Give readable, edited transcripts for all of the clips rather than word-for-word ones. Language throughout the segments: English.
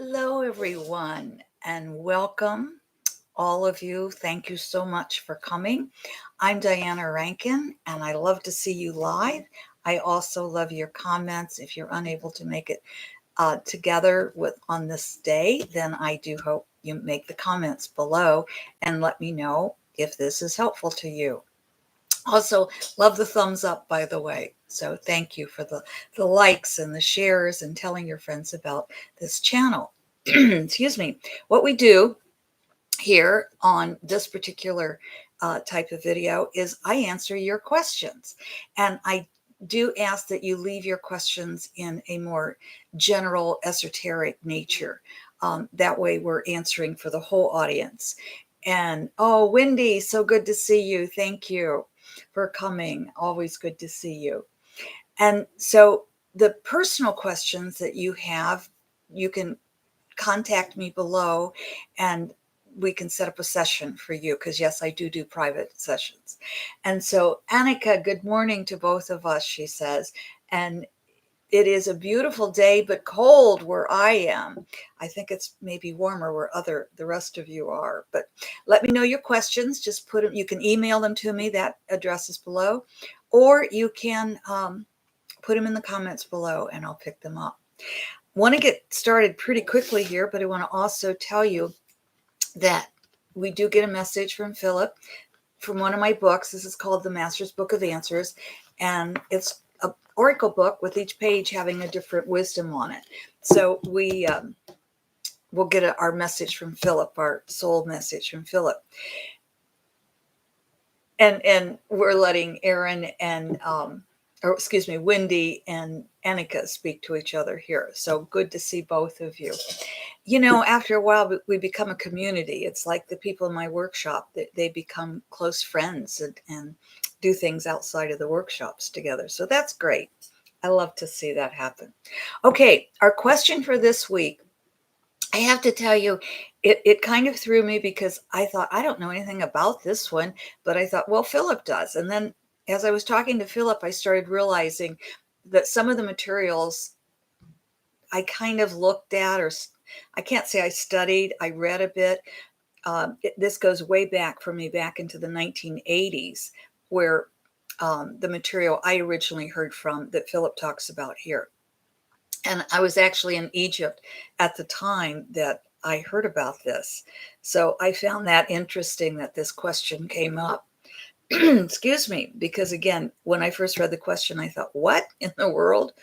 Hello, everyone, and welcome, all of you. Thank you so much for coming. I'm Diana Rankin, and I love to see you live. I also love your comments. If you're unable to make it together on this day, then I do hope you make the comments below and let me know if this is helpful to you. Also, love the thumbs up, by the way. So thank you for the likes and the shares and telling your friends about this channel. Excuse me. What we do here on this particular type of video is I answer your questions. And I do ask that you leave your questions in a more general, esoteric nature. That way we're answering for the whole audience. And oh, Wendy, so good to see you. Thank you for coming. Always good to see you. And so the personal questions that you have, you can contact me below and we can set up a session for you, because yes, I do private sessions. And so Annika, good morning to both of us, she says. And it is a beautiful day, but cold where I am. I think it's maybe warmer where the rest of you are. But let me know your questions. Just put them. You can email them to me. That address is below, or you can put them in the comments below, and I'll pick them up. Want to get started pretty quickly here, but I want to also tell you that we do get a message from Phillip from one of my books. This is called The Master's Book of Answers, and it's an oracle book with each page having a different wisdom on it. So we'll get our message from Phillip, our soul message from Phillip. And we're letting Aaron and Wendy and Annika speak to each other here. So good to see both of you. You know, after a while, we become a community. It's like the people in my workshop, that they become close friends and do things outside of the workshops together. So that's great. I love to see that happen. Okay, our question for this week, I have to tell you, it kind of threw me because I thought, I don't know anything about this one, but I thought, well, Phillip does. And then as I was talking to Phillip, I started realizing that some of the materials I kind of looked at, or I can't say I studied, I read a bit. This goes way back for me, back into the 1980s, where the material I originally heard from that Phillip talks about here. And I was actually in Egypt at the time that I heard about this. So I found that interesting that this question came up. Excuse me, because again, when I first read the question, I thought, what in the world?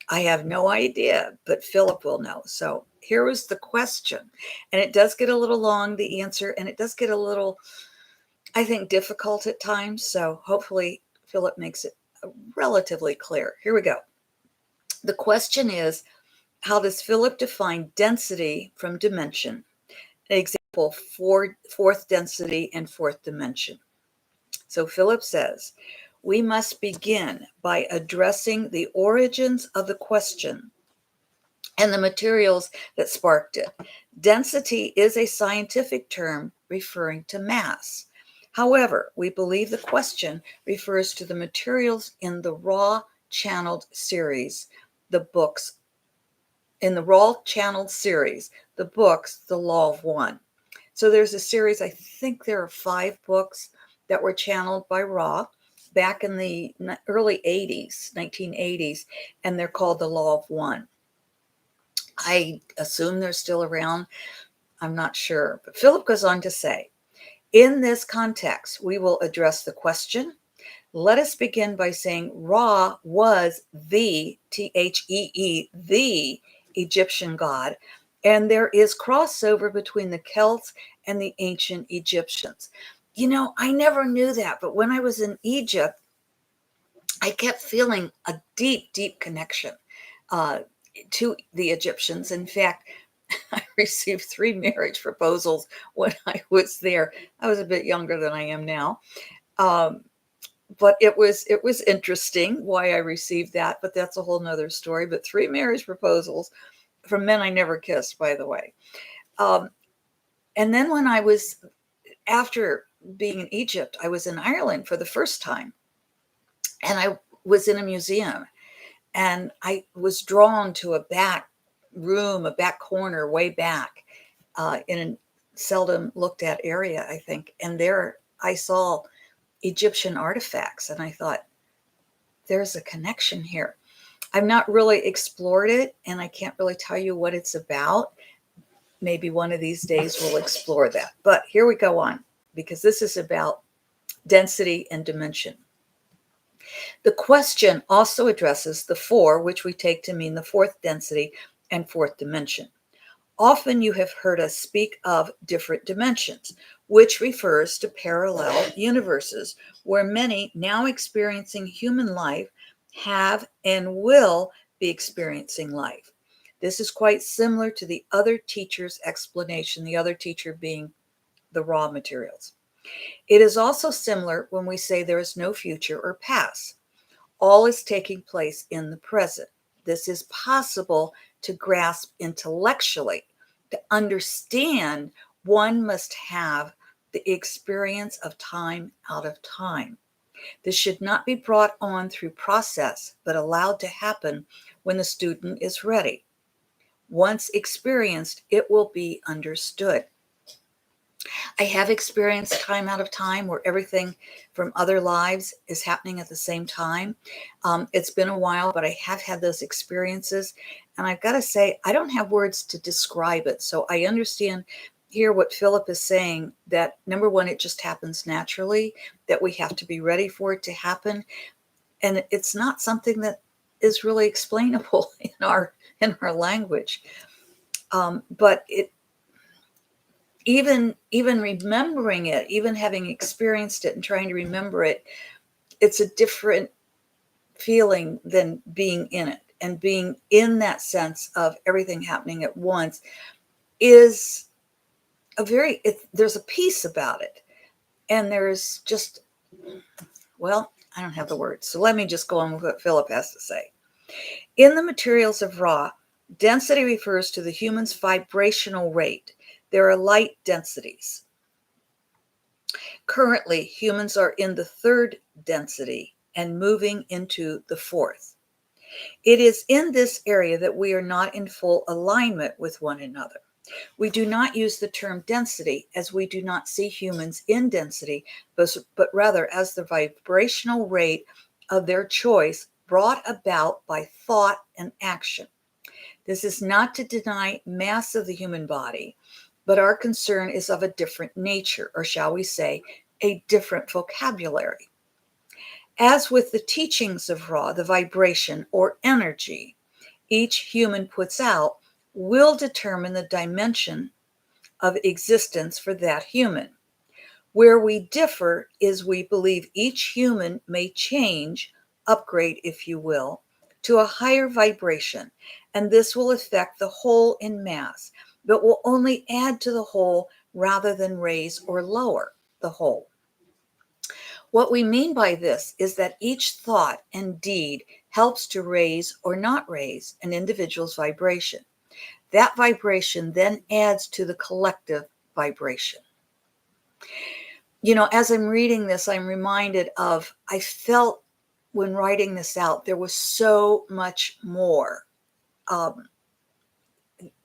I have no idea, but Phillip will know. So here was the question. And it does get a little long, the answer, and it does get a little, I think, difficult at times. So hopefully Phillip makes it relatively clear. Here we go. The question is, how does Phillip define density from dimension? An example, fourth density and fourth dimension. So Phillip says, we must begin by addressing the origins of the question and the materials that sparked it. Density is a scientific term referring to mass. However, we believe the question refers to the materials in the raw channeled series, the books. In the raw channeled series, the books, The Law of One. So there's a series, I think there are 5 books that were channeled by Ra back in the early 80s, 1980s, and they're called The Law of One. I assume they're still around. I'm not sure. But Phillip goes on to say, in this context, we will address the question. Let us begin by saying Ra was the, Thee, the Egyptian god, and there is crossover between the Celts and the ancient Egyptians. You know, I never knew that, but when I was in Egypt, I kept feeling a deep, deep connection to the Egyptians. In fact, I received 3 marriage proposals when I was there. I was a bit younger than I am now. But it was interesting why I received that, but that's a whole nother story. But 3 marriage proposals from men I never kissed, by the way. And then when I was, after being in Egypt, I was in Ireland for the first time. And I was in a museum. And I was drawn to a back room, a back corner, way back, in a seldom looked at area, I think. And there I saw Egyptian artifacts, and I thought, there's a connection here. I've not really explored it, and I can't really tell you what it's about. Maybe one of these days we'll explore that. But here we go on, because this is about density and dimension. The question also addresses the four, which we take to mean the fourth density and fourth dimension. Often you have heard us speak of different dimensions, which refers to parallel universes where many now experiencing human life have and will be experiencing life. This is quite similar to the other teacher's explanation, the other teacher being the raw materials. It is also similar when we say there is no future or past. All is taking place in the present. This is possible to grasp intellectually. To understand, one must have the experience of time out of time. This should not be brought on through process, but allowed to happen when the student is ready. Once experienced, it will be understood. I have experienced time out of time where everything from other lives is happening at the same time. It's been a while, but I have had those experiences. And I've got to say, I don't have words to describe it. So I understand here what Phillip is saying, that number one, it just happens naturally, that we have to be ready for it to happen. And it's not something that is really explainable in our language. But it, even remembering it, even having experienced it and trying to remember it, it's a different feeling than being in it. And being in that sense of everything happening at once is there's a peace about it. And there's just, well, I don't have the words. So let me just go on with what Phillip has to say. In the materials of Ra, density refers to the human's vibrational rate. There are light densities. Currently, humans are in the third density and moving into the fourth. It is in this area that we are not in full alignment with one another. We do not use the term density, as we do not see humans in density, but rather as the vibrational rate of their choice brought about by thought and action. This is not to deny mass of the human body, but our concern is of a different nature, or shall we say, a different vocabulary. As with the teachings of Ra, the vibration or energy each human puts out will determine the dimension of existence for that human. Where we differ is we believe each human may change, upgrade, if you will, to a higher vibration, and this will affect the whole in mass, but will only add to the whole rather than raise or lower the whole. What we mean by this is that each thought and deed helps to raise or not raise an individual's vibration. That vibration then adds to the collective vibration. You know, as I'm reading this, I'm reminded of, I felt when writing this out, there was so much more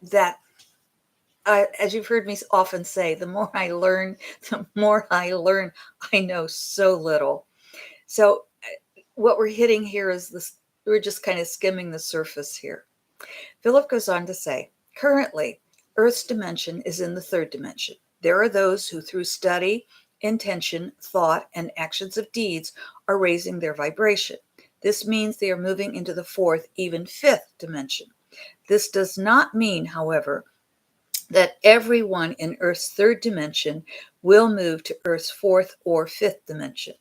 that, as you've heard me often say, the more I learn, I know so little. So what we're hitting here is this, we're just kind of skimming the surface here. Phillip goes on to say, currently, Earth's dimension is in the third dimension. There are those who, through study, intention, thought, and actions of deeds, are raising their vibration. This means they are moving into the fourth, even fifth dimension. This does not mean, however, that everyone in Earth's third dimension will move to Earth's fourth or fifth dimension.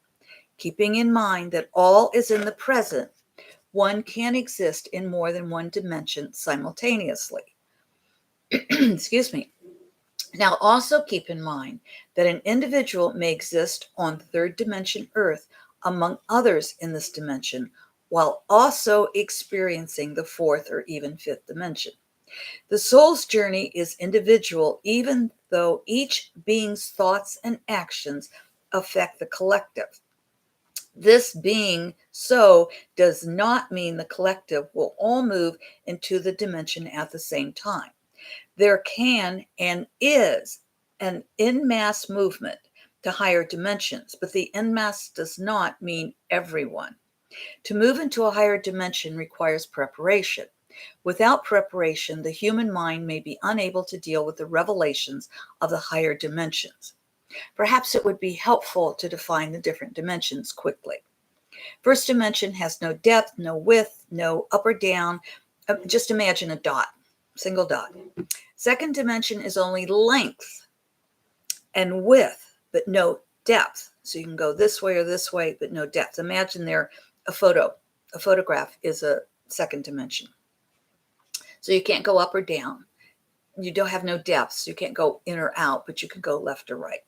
Keeping in mind that all is in the present, one can exist in more than one dimension simultaneously. Excuse me. Now, also keep in mind that an individual may exist on third dimension Earth among others in this dimension, while also experiencing the fourth or even fifth dimension. The soul's journey is individual, even though each being's thoughts and actions affect the collective. This being so does not mean the collective will all move into the dimension at the same time. There can and is an en masse movement to higher dimensions, but the en masse does not mean everyone. To move into a higher dimension requires preparation. Without preparation, the human mind may be unable to deal with the revelations of the higher dimensions. Perhaps it would be helpful to define the different dimensions quickly. First dimension has no depth, no width, no up or down. Just imagine a dot, single dot. Second dimension is only length and width, but no depth. So you can go this way or this way, but no depth. Imagine there a photograph is a second dimension. So you can't go up or down. You don't have no depth, so you can't go in or out, but you can go left or right.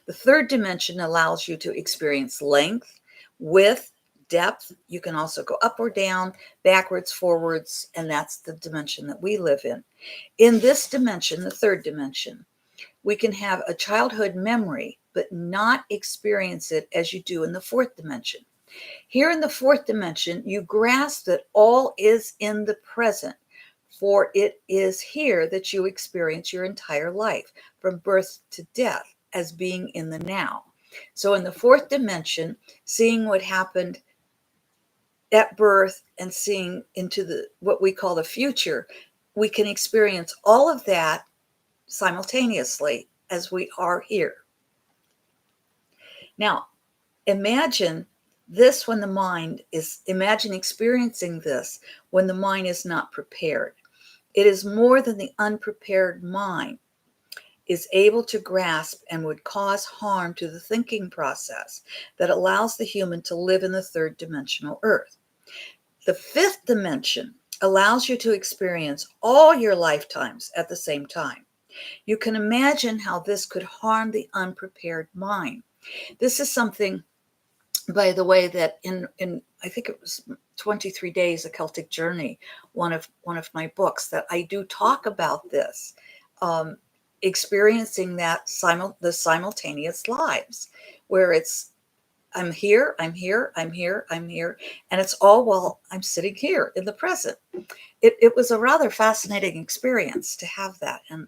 The third dimension allows you to experience length, width, depth. You can also go up or down, backwards, forwards, and that's the dimension that we live in. In this dimension, the third dimension, we can have a childhood memory, but not experience it as you do in the fourth dimension. Here in the fourth dimension, you grasp that all is in the present, for it is here that you experience your entire life, from birth to death, as being in the now. So in the fourth dimension, seeing what happened at birth and seeing into the what we call the future, we can experience all of that simultaneously as we are here. Now, imagine this when the mind is, imagine experiencing this when the mind is not prepared. It is more than the unprepared mind is able to grasp and would cause harm to the thinking process that allows the human to live in the third dimensional earth. The fifth dimension allows you to experience all your lifetimes at the same time. You can imagine how this could harm the unprepared mind. This is something, by the way, that in I think it was 23 Days, A Celtic Journey, one of my books, that I do talk about this, experiencing that the simultaneous lives, where it's I'm here, I'm here, I'm here, I'm here, and it's all while I'm sitting here in the present. It was a rather fascinating experience to have that. And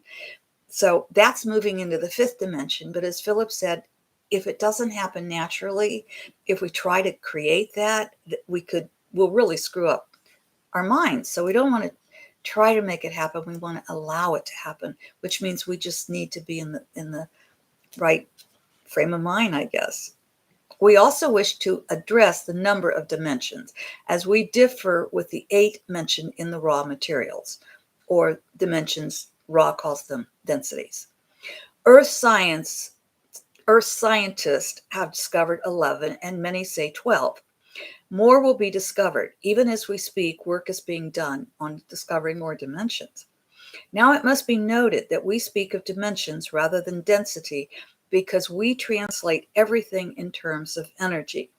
so that's moving into the fifth dimension. But as Phillip said, if it doesn't happen naturally, if we try to create that, we'll really screw up our minds. So we don't want to try to make it happen. We want to allow it to happen, which means we just need to be in the right frame of mind, I guess. We also wish to address the number of dimensions, as we differ with the 8 mentioned in the raw materials, or dimensions. Ra calls them densities. Earth scientists have discovered 11, and many say 12. More will be discovered. Even as we speak, work is being done on discovering more dimensions. Now it must be noted that we speak of dimensions rather than density because we translate everything in terms of energy.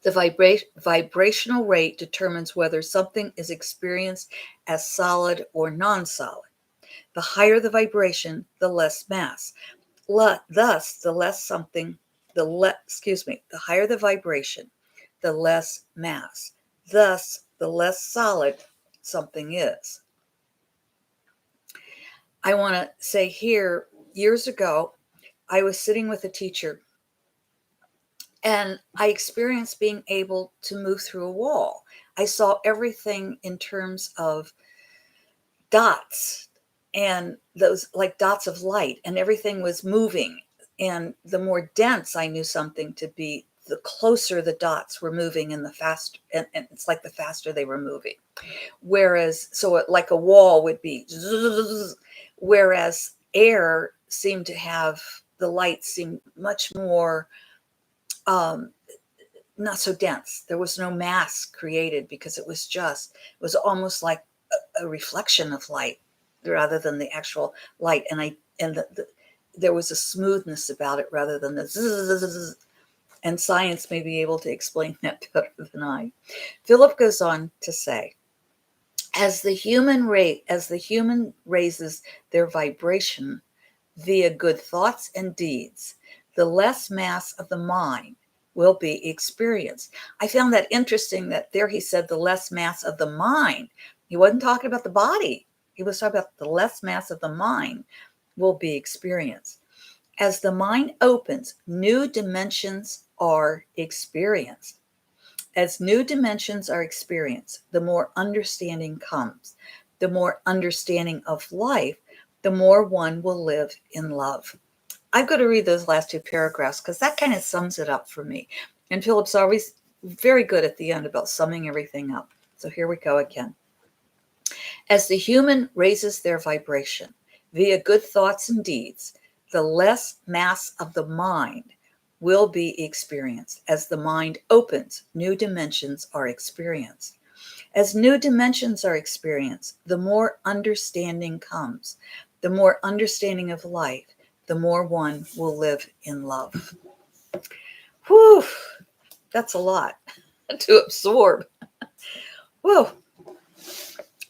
The vibrational rate determines whether something is experienced as solid or non-solid. The higher the vibration, the less mass. Thus, the higher the vibration, the less mass. Thus, the less solid something is. I want to say here, years ago, I was sitting with a teacher and I experienced being able to move through a wall. I saw everything in terms of dots, and those like dots of light, and everything was moving. And the more dense I knew something to be, the closer the dots were moving, and the faster, and it's like the faster they were moving. Whereas, so like a wall would be, whereas air seemed to have, the light seemed much more, not so dense. There was no mass created because it was almost like a reflection of light rather than the actual light. And there was a smoothness about it rather than the zzz, and science may be able to explain that better than I. Phillip goes on to say, as the human raises their vibration via good thoughts and deeds, the less mass of the mind will be experienced. I found that interesting that there he said the less mass of the mind. He wasn't talking about the body. He was talking about the less mass of the mind will be experienced. As the mind opens, new dimensions are experienced. As new dimensions are experienced, the more understanding comes. The more understanding of life, the more one will live in love. I've got to read those last two paragraphs because that kind of sums it up for me. And Philip's always very good at the end about summing everything up. So here we go again. As the human raises their vibration via good thoughts and deeds, the less mass of the mind will be experienced. As the mind opens, new dimensions are experienced. As new dimensions are experienced, the more understanding comes. The more understanding of life, the more one will live in love. Whew, that's a lot to absorb. Whew.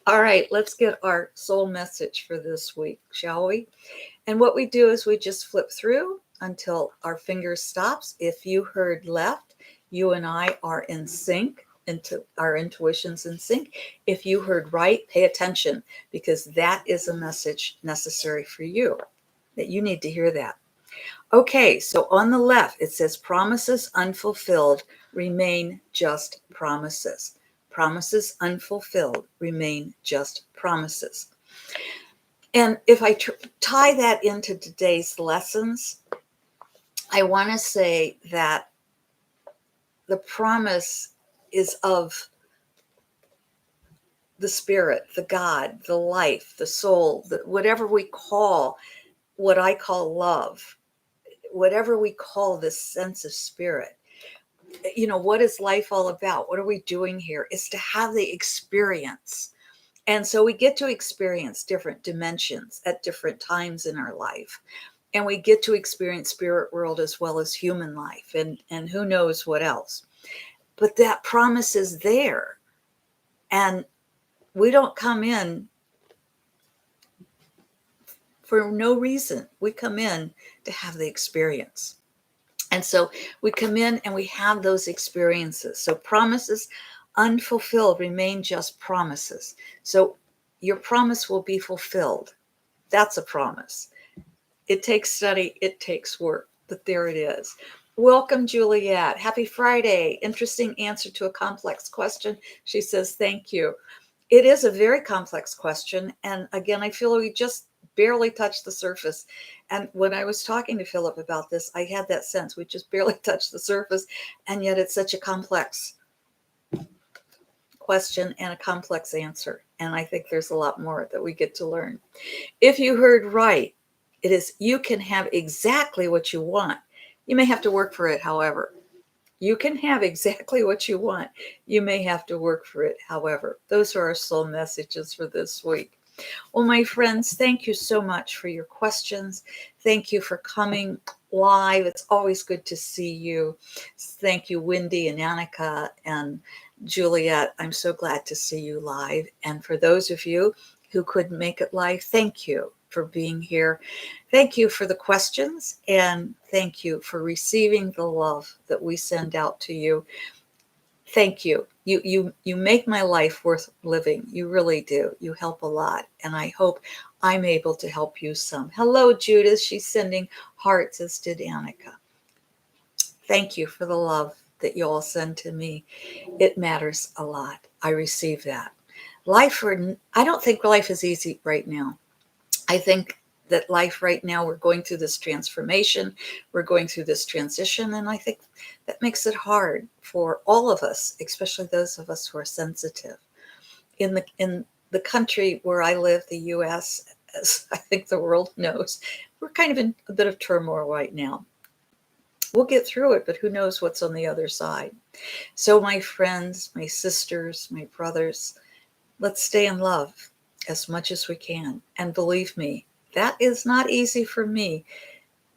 All right, let's get our soul message for this week, shall we? And what we do is we just flip through until our finger stops. If you heard left, you and I are in sync, into our intuition's in sync. If you heard right, pay attention, because that is a message necessary for you, that you need to hear that. Okay, so on the left, it says promises unfulfilled remain just promises. Promises unfulfilled remain just promises. And if I tie that into today's lessons, I want to say that the promise is of the spirit, the God, the life, the soul, whatever we call, what I call love, whatever we call this sense of spirit. You know, what is life all about? What are we doing here? Is to have the experience. And so we get to experience different dimensions at different times in our life. And we get to experience spirit world as well as human life and who knows what else. But that promise is there. And we don't come in for no reason. We come in to have the experience. And so we come in and we have those experiences. So promises unfulfilled remain just promises. So your promise will be fulfilled. That's a promise. It takes study, it takes work, but there it is. Welcome, Juliet. Happy Friday. Interesting answer to a complex question. She says, thank you. It is a very complex question. And again, I feel we just barely touched the surface. And when I was talking to Philip about this, I had that sense we just barely touched the surface. And yet it's such a complex question and a complex answer. And I think there's a lot more that we get to learn. If you heard right, it is you can have exactly what you want. You may have to work for it, however. You can have exactly what you want. You may have to work for it, however. Those are our soul messages for this week. Well, my friends, thank you so much for your questions. Thank you for coming live. It's always good to see you. Thank you, Wendy and Annika and Juliet. I'm so glad to see you live. And for those of you who couldn't make it live, thank you for being here. Thank you for the questions, and thank you for receiving the love that we send out to you. Thank you. You make my life worth living. You really do. You help a lot, and I hope I'm able to help you some. Hello, Judith. She's sending hearts, as did Annika. Thank you for the love that you all send to me. It matters a lot. I receive that. I don't think life is easy right now. I think that life right now, we're going through this transformation, we're going through this transition, and I think that makes it hard for all of us, especially those of us who are sensitive. In the country where I live, the US, as I think the world knows, we're kind of in a bit of turmoil right now. We'll get through it, but who knows what's on the other side. So my friends, my sisters, my brothers, let's stay in love as much as we can. And believe me, that is not easy for me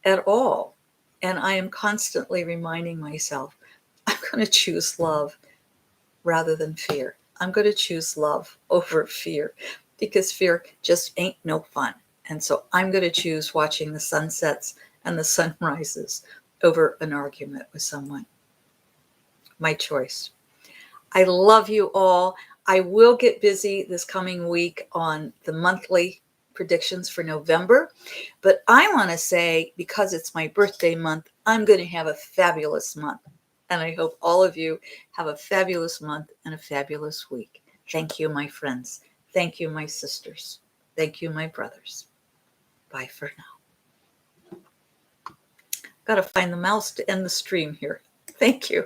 at all. And I am constantly reminding myself, I'm going to choose love rather than fear. I'm going to choose love over fear because fear just ain't no fun. And so I'm going to choose watching the sunsets and the sunrises over an argument with someone. my choice. I love you all. I will get busy this coming week on the monthly predictions for November, but I want to say, because it's my birthday month, I'm going to have a fabulous month. And I hope all of you have a fabulous month and a fabulous week. Thank you, my friends. Thank you, my sisters. Thank you, my brothers. Bye for now. Got to find the mouse to end the stream here. Thank you.